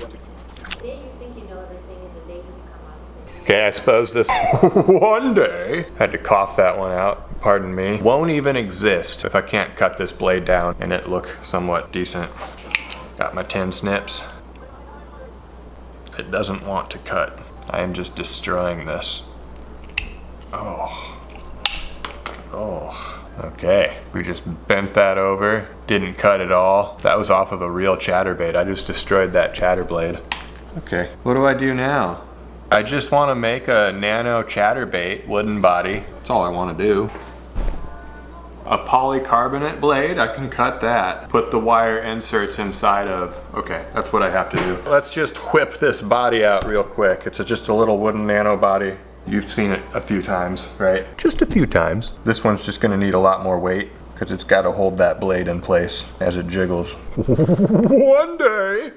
day you think you know everything is the day you become obstinate. Okay, I suppose this one day, had to cough that one out, pardon me, won't even exist if I can't cut this blade down and it look somewhat decent. Got my 10 snips. It doesn't want to cut. I am just destroying this. Oh. Okay, we just bent that over, didn't cut at all. That was off of a real ChatterBait. I just destroyed that chatter blade. Okay, what do I do now? I just want to make a Nano ChatterBait wooden body. That's all I want to do. A polycarbonate blade, I can cut that. Put the wire inserts inside of, okay, that's what I have to do. Let's just whip this body out real quick. It's just a little wooden nano body. You've seen it a few times, right? Just a few times. This one's just gonna need a lot more weight because it's got to hold that blade in place as it jiggles. One day.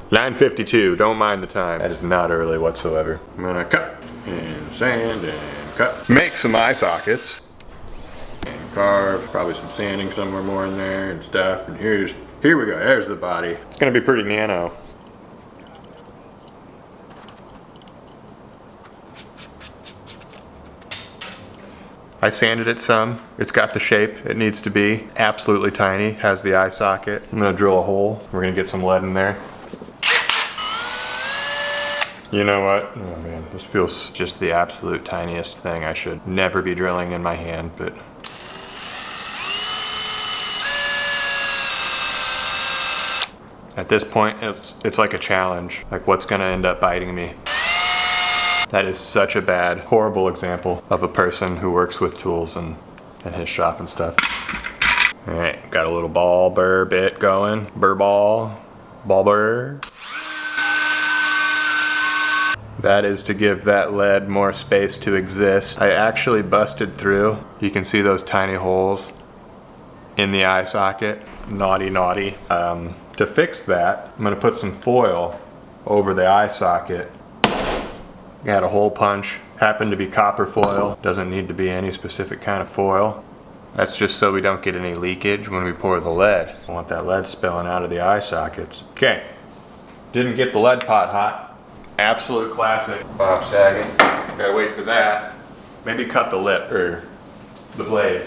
9:52, don't mind the time. That is not early whatsoever. I'm gonna cut and sand and cut. Make some eye sockets and carve. Probably some sanding somewhere more in there and stuff. And here we go, there's the body. It's gonna be pretty nano. I sanded it some. It's got the shape it needs to be. Absolutely tiny, has the eye socket. I'm gonna drill a hole. We're gonna get some lead in there. You know what? Oh man, this feels just the absolute tiniest thing. I should never be drilling in my hand, but. At this point, it's like a challenge. Like what's gonna end up biting me? That is such a bad, horrible example of a person who works with tools and his shop and stuff. All right, got a little ball burr bit going. Burr ball burr. That is to give that lead more space to exist. I actually busted through. You can see those tiny holes in the eye socket. Naughty, naughty. To fix that, I'm gonna put some foil over the eye socket. Got a hole punch, happened to be copper foil, doesn't need to be any specific kind of foil. That's just so we don't get any leakage when we pour the lead. I want that lead spilling out of the eye sockets. Okay, didn't get the lead pot hot. Absolute classic. Bob sagging, gotta wait for that. Maybe cut the lip, or the blade.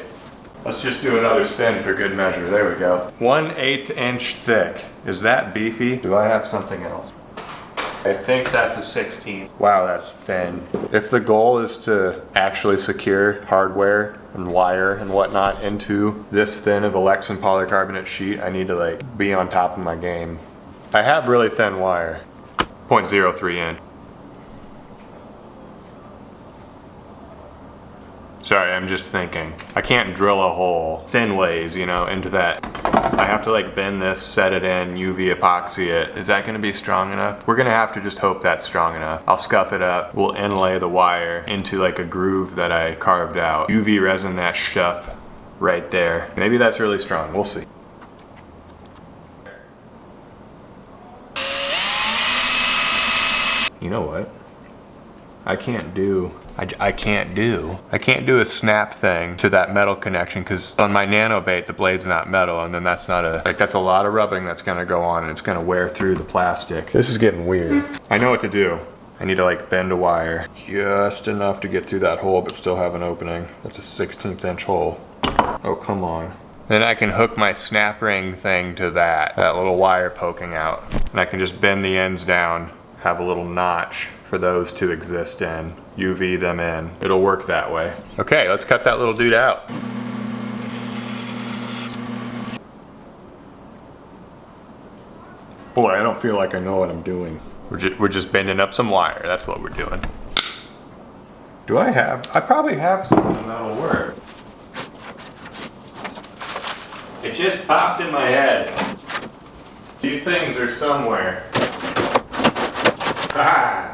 Let's just do another spin for good measure, there we go. 1/8 inch thick, is that beefy? Do I have something else? I think that's a 16. Wow, that's thin. If the goal is to actually secure hardware and wire and whatnot into this thin of a Lexan polycarbonate sheet, I need to like be on top of my game. I have really thin wire, 0.03 inch. Sorry, I'm just thinking. I can't drill a hole thin ways, you know, into that. I have to like bend this, set it in, UV epoxy it. Is that gonna be strong enough? We're gonna have to just hope that's strong enough. I'll scuff it up. We'll inlay the wire into like a groove that I carved out. UV resin that stuff right there. Maybe that's really strong, we'll see. You know what? I can't do a snap thing to that metal connection because on my Nano bait the blade's not metal, and then that's not that's a lot of rubbing that's gonna go on and it's gonna wear through the plastic. This is getting weird. I know what to do. I need to like bend a wire just enough to get through that hole but still have an opening. That's a 1/16 inch hole. Oh, come on. Then I can hook my snap ring thing to that little wire poking out, and I can just bend the ends down, have a little notch for those to exist in, UV them in. It'll work that way. Okay, let's cut that little dude out. Boy, I don't feel like I know what I'm doing. We're just bending up some wire, that's what we're doing. Do I probably have something that'll work. It just popped in my head. These things are somewhere. Ah!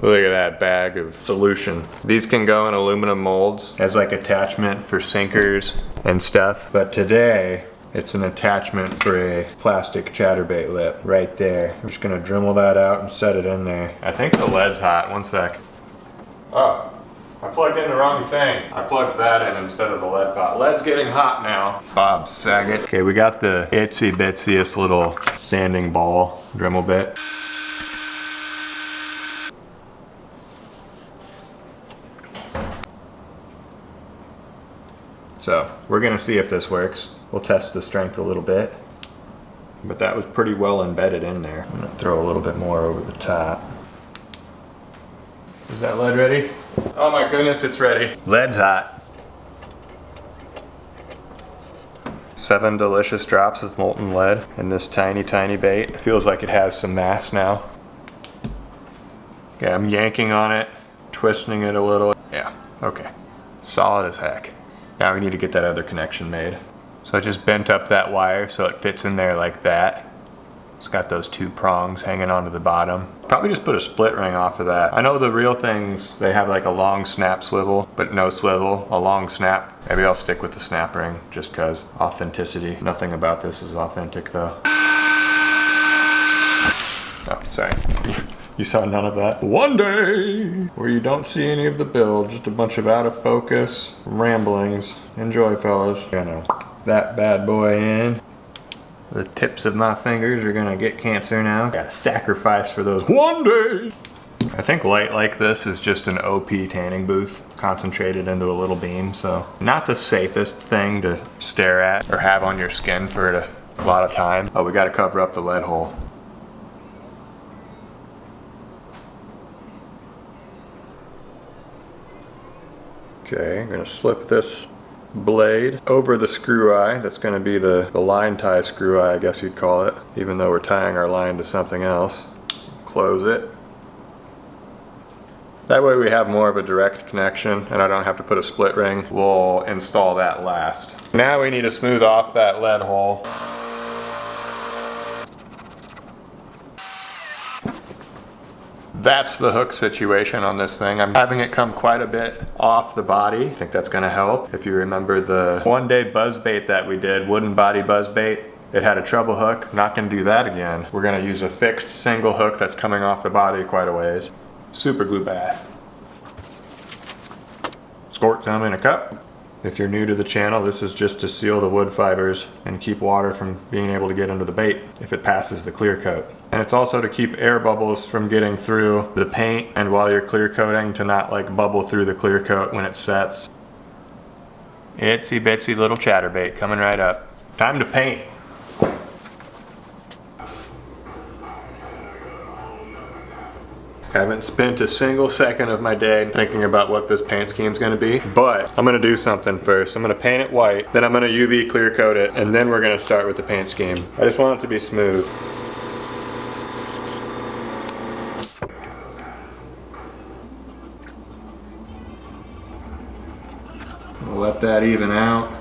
Look at that bag of solution. These can go in aluminum molds as like attachment for sinkers and stuff. But today, it's an attachment for a plastic ChatterBait lip right there. I'm just gonna Dremel that out and set it in there. I think the lead's hot, one sec. Oh, I plugged in the wrong thing. I plugged that in instead of the lead pot. Lead's getting hot now. Bob Saget. Okay, we got the itsy bitsiest little sanding ball Dremel bit. So we're gonna see if this works. We'll test the strength a little bit. But that was pretty well embedded in there. I'm gonna throw a little bit more over the top. Is that lead ready? Oh my goodness, it's ready. Lead's hot. 7 delicious drops of molten lead in this tiny, tiny bait. It feels like it has some mass now. Okay, I'm yanking on it, twisting it a little. Yeah, okay. Solid as heck. Now we need to get that other connection made. So I just bent up that wire so it fits in there like that. It's got those 2 prongs hanging onto the bottom. Probably just put a split ring off of that. I know the real things, they have like a long snap swivel, but no swivel, a long snap. Maybe I'll stick with the snap ring just cause authenticity. Nothing about this is authentic though. Oh, sorry. You saw none of that? One day where you don't see any of the build, just a bunch of out of focus ramblings. Enjoy, fellas. Gonna that bad boy in. The tips of my fingers are gonna get cancer now. Gotta sacrifice for those one day. I think light like this is just an OP tanning booth concentrated into a little beam, so not the safest thing to stare at or have on your skin for a lot of time. Oh, we gotta cover up the lead hole. Okay, I'm gonna slip this blade over the screw eye. That's gonna be the line tie screw eye, I guess you'd call it, even though we're tying our line to something else. Close it. That way we have more of a direct connection and I don't have to put a split ring. We'll install that last. Now we need to smooth off that lead hole. That's the hook situation on this thing. I'm having it come quite a bit off the body. I think that's gonna help. If you remember the one-day buzz bait that we did, wooden body buzz bait, it had a treble hook. Not gonna do that again. We're gonna use a fixed single hook that's coming off the body quite a ways. Super glue bath. Squirt some in a cup. If you're new to the channel, this is just to seal the wood fibers and keep water from being able to get into the bait if it passes the clear coat. And it's also to keep air bubbles from getting through the paint, and while you're clear coating to not like bubble through the clear coat when it sets. Itsy bitsy little chatterbait coming right up. Time to paint. Haven't spent a single second of my day thinking about what this paint scheme's gonna be, but I'm gonna do something first. I'm gonna paint it white, then I'm gonna UV clear coat it, and then we're gonna start with the paint scheme. I just want it to be smooth. We'll let that even out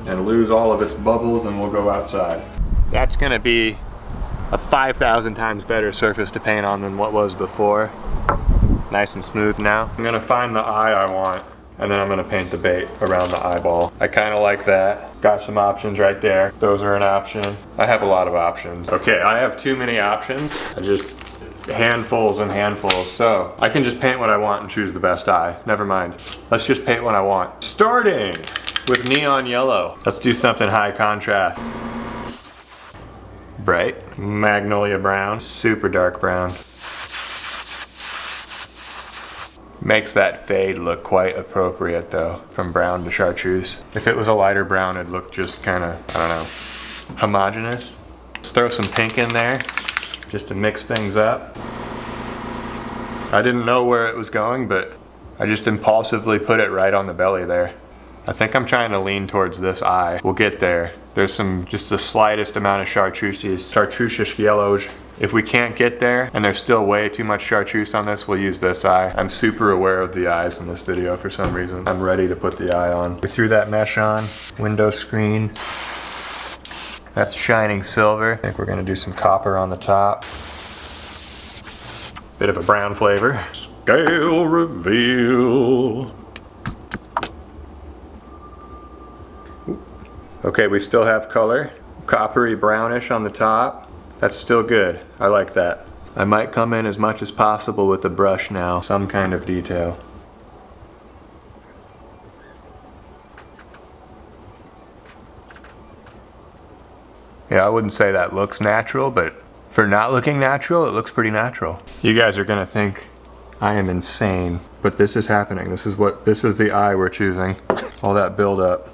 and lose all of its bubbles, and we'll go outside. That's gonna be a 5,000 times better surface to paint on than what was before. Nice and smooth now. I'm gonna find the eye I want, and then I'm gonna paint the bait around the eyeball. I kinda like that. Got some options right there. Those are an option. I have a lot of options. Okay, I have too many options. I just handfuls and handfuls. So I can just paint what I want and choose the best eye. Never mind. Let's just paint what I want. Starting with neon yellow. Let's do something high contrast. Bright magnolia brown, super dark brown. Makes that fade look quite appropriate though, from brown to chartreuse. If it was a lighter brown, it'd look just kind of, I don't know, homogeneous. Let's throw some pink in there, just to mix things up. I didn't know where it was going, but I just impulsively put it right on the belly there. I think I'm trying to lean towards this eye. We'll get there. There's just the slightest amount of chartreuse-ish yellows. If we can't get there and there's still way too much chartreuse on this, we'll use this eye. I'm super aware of the eyes in this video for some reason. I'm ready to put the eye on. We threw that mesh on, window screen. That's shining silver. I think we're gonna do some copper on the top. Bit of a brown flavor. Scale reveal. Okay, we still have color. Coppery brownish on the top. That's still good. I like that. I might come in as much as possible with a brush now, some kind of detail. Yeah, I wouldn't say that looks natural, but for not looking natural, it looks pretty natural. You guys are gonna think I am insane, but this is happening. This is the eye we're choosing. All that build up.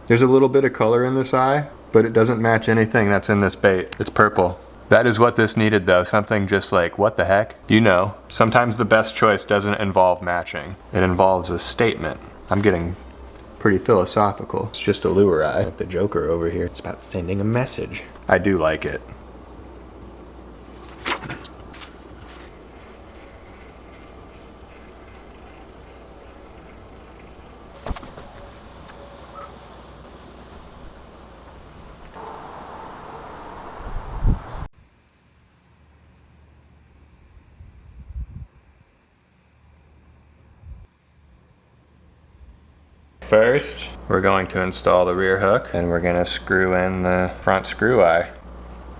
There's a little bit of color in this eye, but it doesn't match anything that's in this bait. It's purple. That is what this needed though, something just like, what the heck? You know, sometimes the best choice doesn't involve matching. It involves a statement. I'm getting pretty philosophical. It's just a lure eye. Like the Joker over here. It's about sending a message. I do like it. First, we're going to install the rear hook, and we're going to screw in the front screw eye.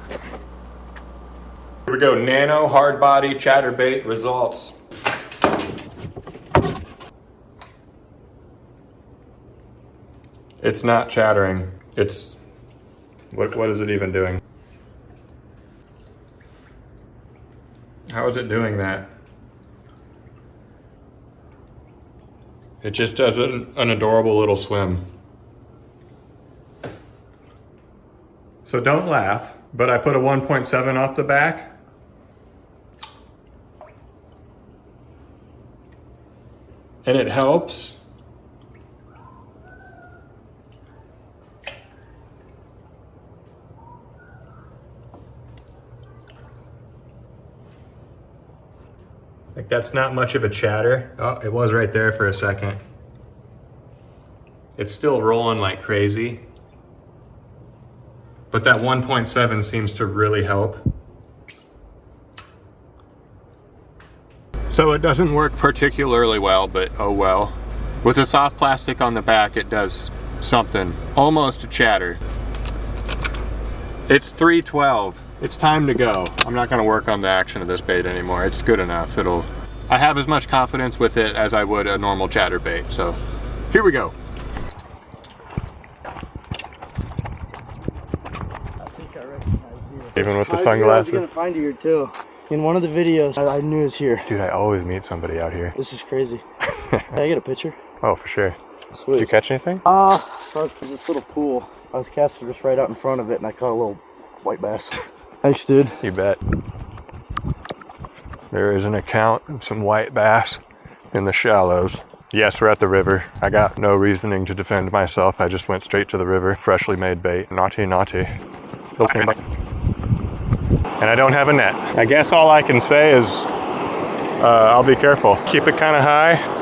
Here we go, Nano hard body ChatterBait results. It's not chattering. It's, what is it even doing? How is it doing that? It just does an adorable little swim. So don't laugh, but I put a 1.7 off the back. And it helps. Like that's not much of a chatter. Oh, it was right there for a second. It's still rolling like crazy. But that 1.7 seems to really help. So it doesn't work particularly well, but oh well. With the soft plastic on the back, it does something. Almost a chatter. It's 3:12. It's time to go. I'm not gonna work on the action of this bait anymore. It's good enough. I have as much confidence with it as I would a normal ChatterBait. So here we go. I think I recognize you. Even with the I sunglasses. was gonna find you here too. In one of the videos, I knew it was here. Dude, I always meet somebody out here. This is crazy. Can I get a picture? Oh, for sure. Sweet. Did you catch anything? So I was in this little pool. I was casting just right out in front of it, and I caught a little white bass. Thanks, dude. You bet. There is an account of some white bass in the shallows. Yes, we're at the river. I got no reasoning to defend myself. I just went straight to the river. Freshly made bait. Naughty, naughty. And I don't have a net. I guess all I can say is I'll be careful. Keep it kind of high.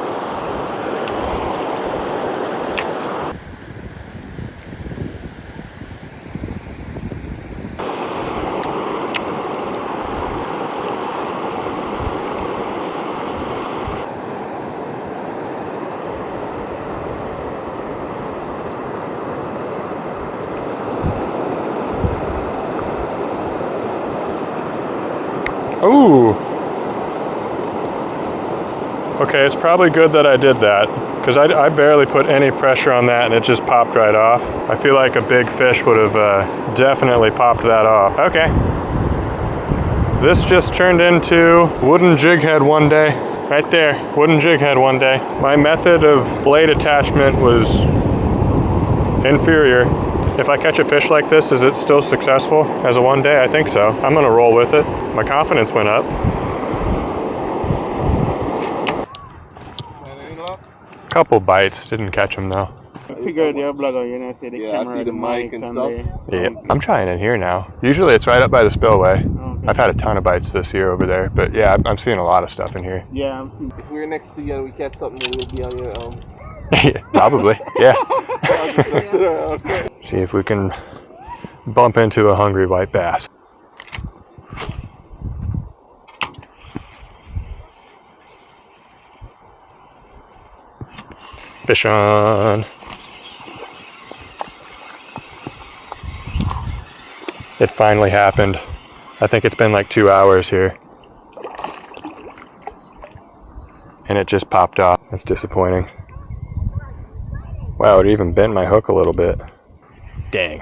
Ooh. Okay, it's probably good that I did that, because I barely put any pressure on that and it just popped right off. I feel like a big fish would have definitely popped that off. Okay. This just turned into wooden jig head one day. Right there, wooden jig head one day. My method of blade attachment was inferior. If I catch a fish like this, is it still successful as a one day? I think so. I'm gonna roll with it. My confidence went up. Couple bites, didn't catch them though. I figured your blog, I see the camera, I see the mic and stuff. Yeah, I'm trying in here now. Usually it's right up by the spillway. Okay. I've had a ton of bites this year over there, but yeah, I'm seeing a lot of stuff in here. Yeah. If we're next to you and we catch something, we'll be on your Probably, yeah. I'll just mess it around. See if we can bump into a hungry white bass. Fish on. It finally happened. I think it's been like 2 hours here. And it just popped off. That's disappointing. Wow, it even bent my hook a little bit. Dang.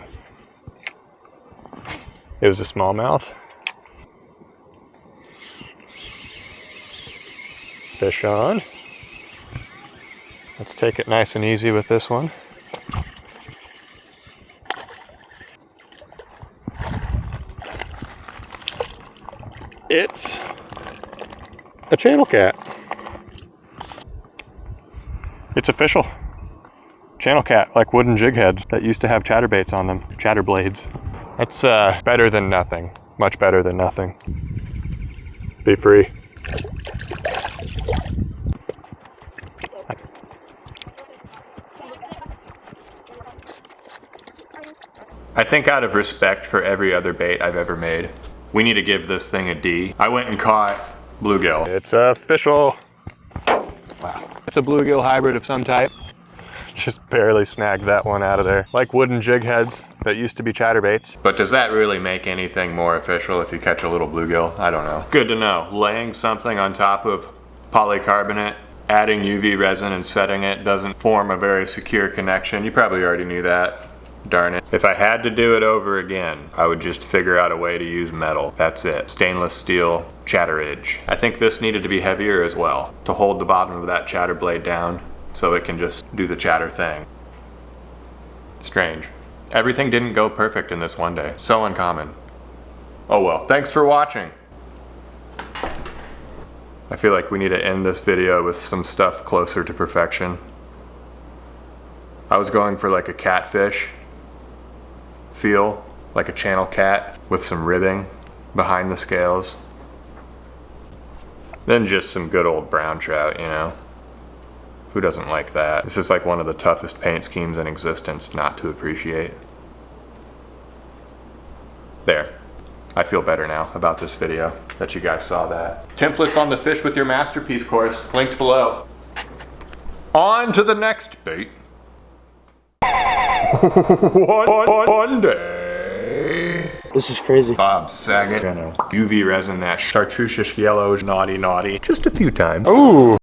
It was a smallmouth. Fish on. Let's take it nice and easy with this one. It's a channel cat. It's official. Channel cat, like wooden jig heads that used to have chatterbaits on them, chatterblades. That's better than nothing. Much better than nothing. Be free. I think out of respect for every other bait I've ever made, we need to give this thing a D. I went and caught bluegill. It's official. Wow. It's a bluegill hybrid of some type. Just barely snagged that one out of there. Like wooden jig heads that used to be chatterbaits. But does that really make anything more official if you catch a little bluegill? I don't know. Good to know. Laying something on top of polycarbonate, adding UV resin and setting it doesn't form a very secure connection. You probably already knew that. Darn it. If I had to do it over again, I would just figure out a way to use metal. That's it. Stainless steel chatteridge. I think this needed to be heavier as well to hold the bottom of that chatter blade down so it can just do the chatter thing. Strange. Everything didn't go perfect in this one day. So uncommon. Oh well. Thanks for watching. I feel like we need to end this video with some stuff closer to perfection. I was going for like a catfish feel, like a channel cat with some ribbing behind the scales. Then just some good old brown trout, you know? Who doesn't like that? This is like one of the toughest paint schemes in existence not to appreciate. There. I feel better now about this video that you guys saw that. Templates on the Fish with Your Masterpiece course, linked below. On to the next bait. one day. This is crazy. Bob Saget. UV resin that chartreuse yellow, naughty. Just a few times. Ooh.